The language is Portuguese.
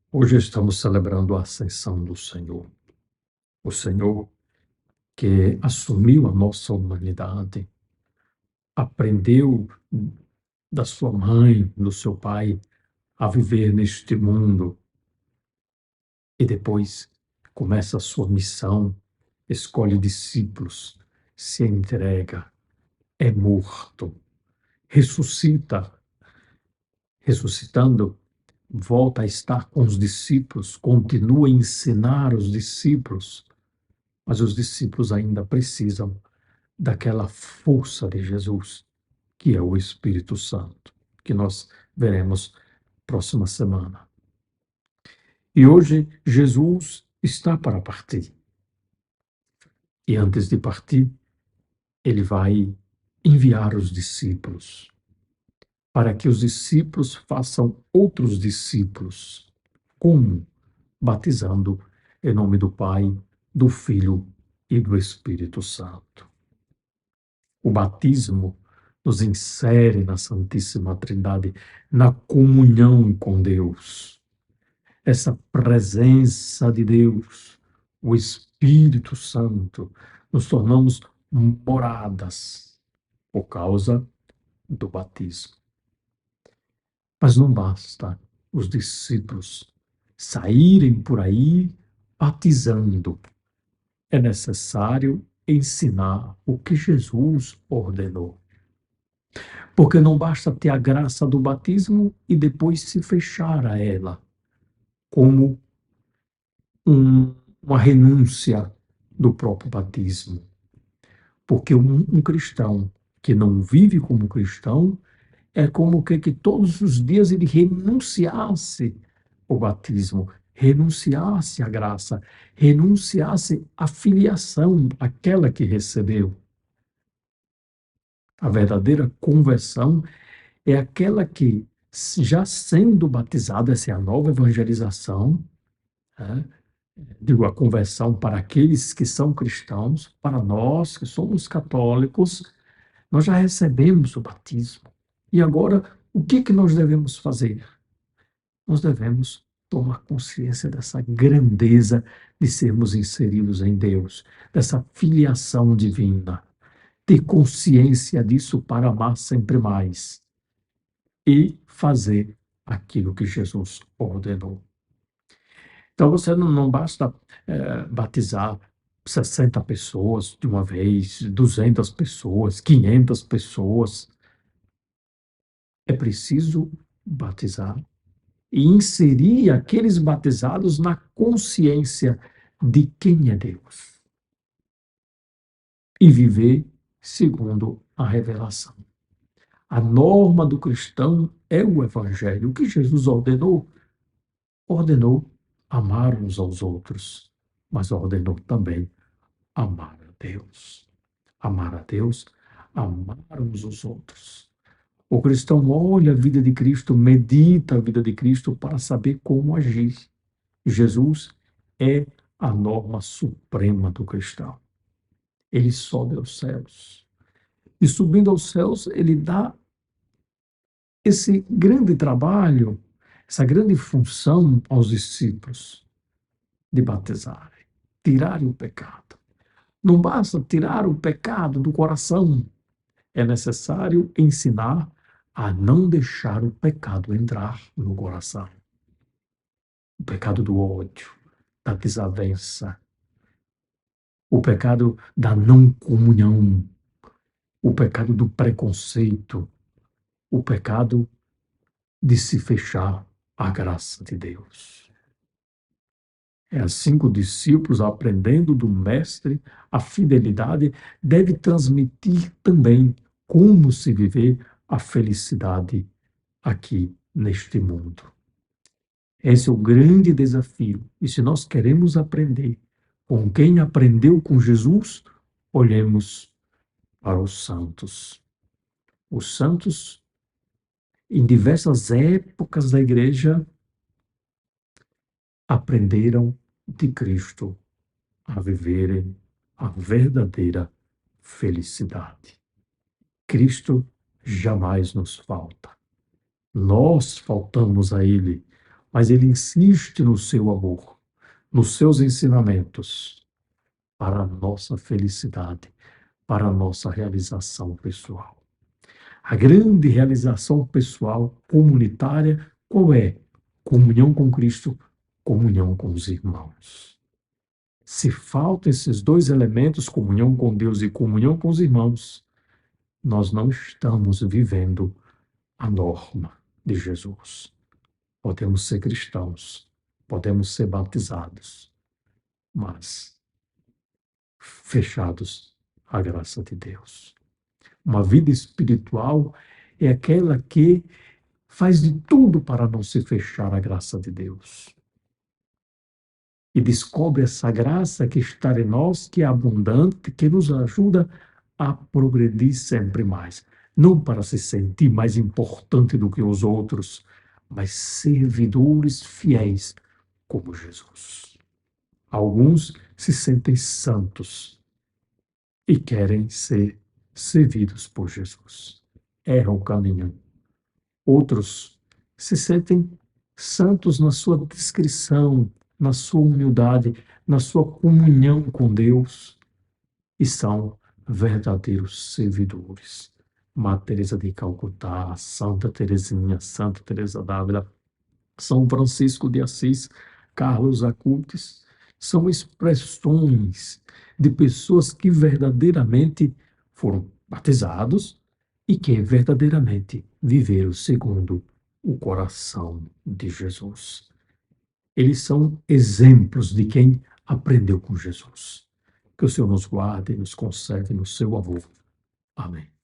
Hoje estamos celebrando a ascensão do Senhor. O Senhor que assumiu a nossa humanidade, aprendeu da sua mãe, do seu pai, a viver neste mundo e depois começa a sua missão, escolhe discípulos, se entrega, é morto, ressuscita, ressuscitando, volta a estar com os discípulos, continua a ensinar os discípulos, mas os discípulos ainda precisam daquela força de Jesus, que é o Espírito Santo, que nós veremos próxima semana. E hoje Jesus está para partir. E antes de partir, ele vai enviar os discípulos, para que os discípulos façam outros discípulos. Como? Batizando em nome do Pai, do Filho e do Espírito Santo. O batismo nos insere na Santíssima Trindade, na comunhão com Deus. Essa presença de Deus, o Espírito Santo, nos tornamos moradas por causa do batismo. Mas não basta os discípulos saírem por aí batizando. É necessário ensinar o que Jesus ordenou. Porque não basta ter a graça do batismo e depois se fechar a ela, como uma renúncia do próprio batismo. Porque um cristão que não vive como cristão é como que todos os dias ele renunciasse ao batismo, renunciasse à graça, renunciasse à filiação, aquela que recebeu. A verdadeira conversão é aquela que, já sendo batizado, essa é a nova evangelização, né? Digo, a conversão para aqueles que são cristãos, para nós que somos católicos, nós já recebemos o batismo. E agora, o que nós devemos fazer? Nós devemos tomar consciência dessa grandeza de sermos inseridos em Deus, dessa filiação divina, ter consciência disso para amar sempre mais e fazer aquilo que Jesus ordenou. Então, você não basta batizar 60 pessoas de uma vez, 200 pessoas, 500 pessoas. É preciso batizar e inserir aqueles batizados na consciência de quem é Deus e viver segundo a revelação. A norma do cristão é o Evangelho. O que Jesus ordenou? Ordenou amar uns aos outros, mas ordenou também amar a Deus. Amar a Deus, amar uns aos outros. O cristão olha a vida de Cristo, medita a vida de Cristo para saber como agir. Jesus é a norma suprema do cristão. Ele sobe aos céus. E subindo aos céus, ele dá esse grande trabalho, essa grande função aos discípulos de batizarem, tirarem o pecado. Não basta tirar o pecado do coração, é necessário ensinar a não deixar o pecado entrar no coração. O pecado do ódio, da desavença, o pecado da não comunhão, o pecado do preconceito, o pecado de se fechar à graça de Deus. É assim que os discípulos, aprendendo do Mestre a fidelidade, deve transmitir também como se viver a felicidade aqui neste mundo. Esse é o grande desafio. E se nós queremos aprender com quem aprendeu com Jesus, olhemos para os santos. Os santos, em diversas épocas da igreja, aprenderam de Cristo a viverem a verdadeira felicidade. Cristo jamais nos falta. Nós faltamos a Ele, mas ele insiste no seu amor, nos seus ensinamentos, para a nossa felicidade, para a nossa realização pessoal. A grande realização pessoal comunitária, qual é? Comunhão com Cristo, comunhão com os irmãos. Se faltam esses dois elementos, comunhão com Deus e comunhão com os irmãos, nós não estamos vivendo a norma de Jesus. Podemos ser cristãos, podemos ser batizados, mas fechados à graça de Deus. Uma vida espiritual é aquela que faz de tudo para não se fechar à graça de Deus. E descobre essa graça que está em nós, que é abundante, que nos ajuda a progredir sempre mais. Não para se sentir mais importante do que os outros, mas servidores fiéis como Jesus. Alguns se sentem santos e querem ser servidos por Jesus. Erram o caminho. Outros se sentem santos na sua discrição, na sua humildade, na sua comunhão com Deus e são verdadeiros servidores. Madre Teresa de Calcutá, Santa Teresinha, Santa Teresa d'Ávila, São Francisco de Assis, Carlos Acutis, são expressões de pessoas que verdadeiramente foram batizados e que verdadeiramente viveram segundo o coração de Jesus. Eles são exemplos de quem aprendeu com Jesus. Que o Senhor nos guarde e nos conserve no seu amor. Amém.